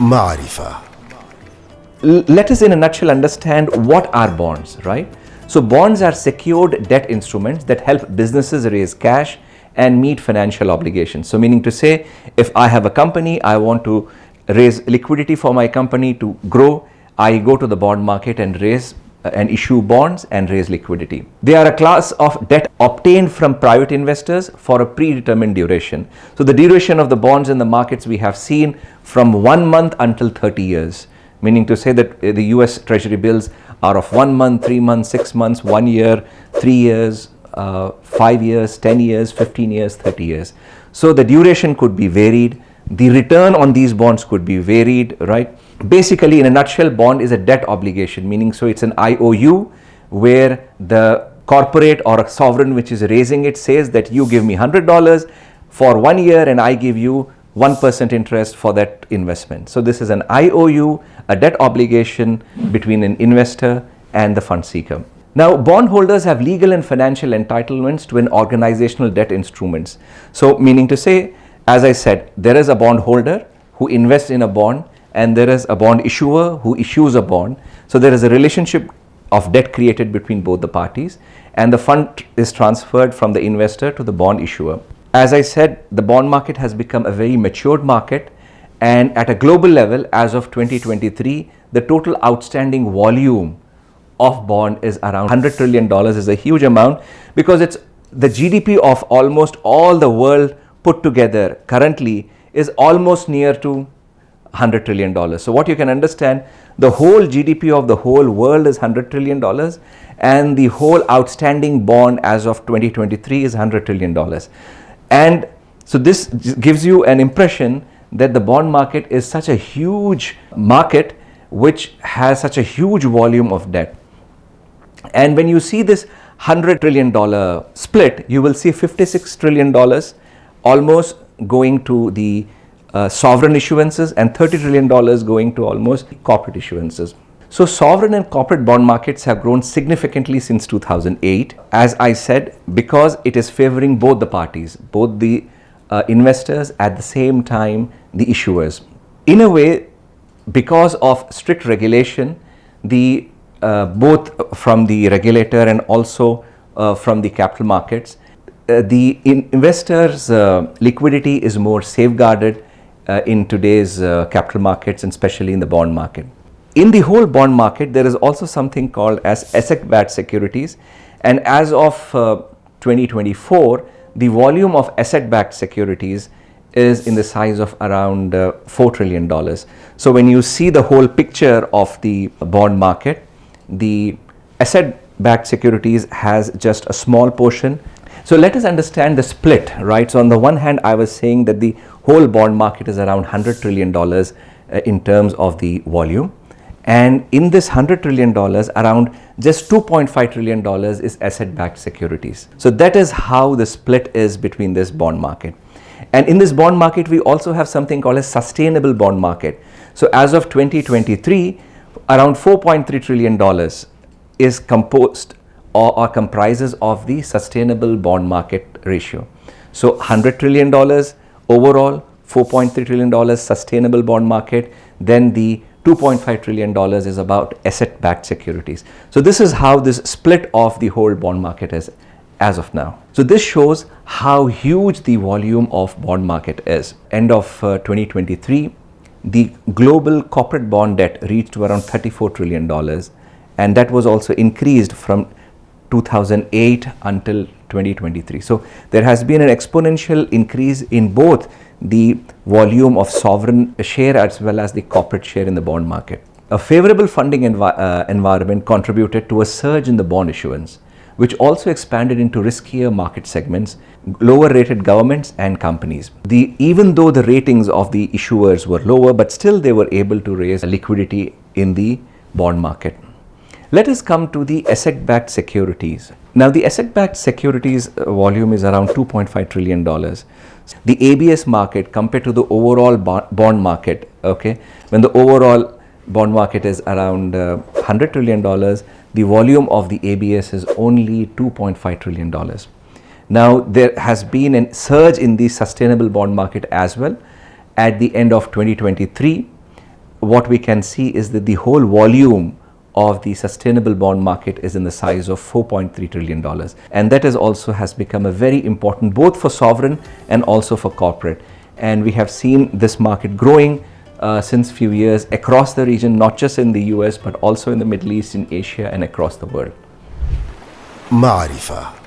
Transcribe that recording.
معرفة. Let us in a nutshell understand what are bonds, right? So bonds are secured debt instruments that help businesses raise cash and meet financial obligations. So meaning to say, if I have a company, I want to raise liquidity for my company to grow, I go to the bond market and raise and issue bonds and raise liquidity. They are a class of debt obtained from private investors for a predetermined duration. So the duration of the bonds in the markets we have seen from 1 month until 30 years. Meaning to say that the US Treasury bills are of 1 month, 3 months, 6 months, 1 year, 3 years, 5 years, 10 years, 15 years, 30 years. So the duration could be varied. The return on these bonds could be varied, right? Basically, in a nutshell, bond is a debt obligation, meaning so it's an IOU where the corporate or a sovereign which is raising it says that you give me $100 for 1 year and I give you 1% interest for that investment. So this is an IOU, a debt obligation between an investor and the fund seeker. Now, bondholders have legal and financial entitlements to an organizational debt instruments. So meaning to say, as I said, there is a bondholder who invests in a bond and there is a bond issuer who issues a bond. So there is a relationship of debt created between both the parties and the fund is transferred from the investor to the bond issuer. As I said, the bond market has become a very matured market, and at a global level as of 2023, the total outstanding volume of bond is around $100 trillion. Is a huge amount because it's the GDP of almost all the world put together currently is almost near to $100 trillion. So what you can understand, the whole GDP of the whole world is $100 trillion and the whole outstanding bond as of 2023 is $100 trillion. And so this gives you an impression that the bond market is such a huge market which has such a huge volume of debt. And when you see this $100 trillion split, you will see $56 trillion almost going to the sovereign issuances and $30 trillion going to almost corporate issuances. So sovereign and corporate bond markets have grown significantly since 2008, as I said, because it is favoring both the parties, both the investors, at the same time the issuers. In a way, because of strict regulation, the both from the regulator and also from the capital markets, the investors' liquidity is more safeguarded in today's capital markets and especially in the bond market. In the whole bond market, there is also something called as asset-backed securities, and as of 2024, the volume of asset-backed securities is in the size of around $4 trillion. So when you see the whole picture of the bond market, the asset-backed securities has just a small portion. So let us understand the split, right? So on the one hand, I was saying that the whole bond market is around $100 trillion in terms of the volume. And in this $100 trillion, around just $2.5 trillion is asset-backed securities. So that is how the split is between this bond market. And in this bond market, we also have something called a sustainable bond market. So as of 2023, around $4.3 trillion is composed or comprises of the sustainable bond market ratio. So $100 trillion overall, $4.3 trillion sustainable bond market, then the $2.5 trillion is about asset-backed securities. So this is how this split of the whole bond market is as of now. So this shows how huge the volume of bond market is. End of 2023, the global corporate bond debt reached to around $34 trillion, and that was also increased from 2008 until 2023. So there has been an exponential increase in both the volume of sovereign share as well as the corporate share in the bond market. A favorable funding environment contributed to a surge in the bond issuance, which also expanded into riskier market segments, lower rated governments and companies. Even though the ratings of the issuers were lower, but still they were able to raise liquidity in the bond market. Let us come to the asset-backed securities. Now the asset-backed securities volume is around $2.5 trillion. The ABS market compared to the overall bond market, okay, when the overall bond market is around $100 trillion, the volume of the ABS is only $2.5 trillion. Now there has been a surge in the sustainable bond market as well. At the end of 2023, what we can see is that the whole volume of the sustainable bond market is in the size of $4.3 trillion. And that is also has become a very important both for sovereign and also for corporate. And we have seen this market growing since few years across the region, not just in the US, but also in the Middle East, in Asia, and across the world. معرفة.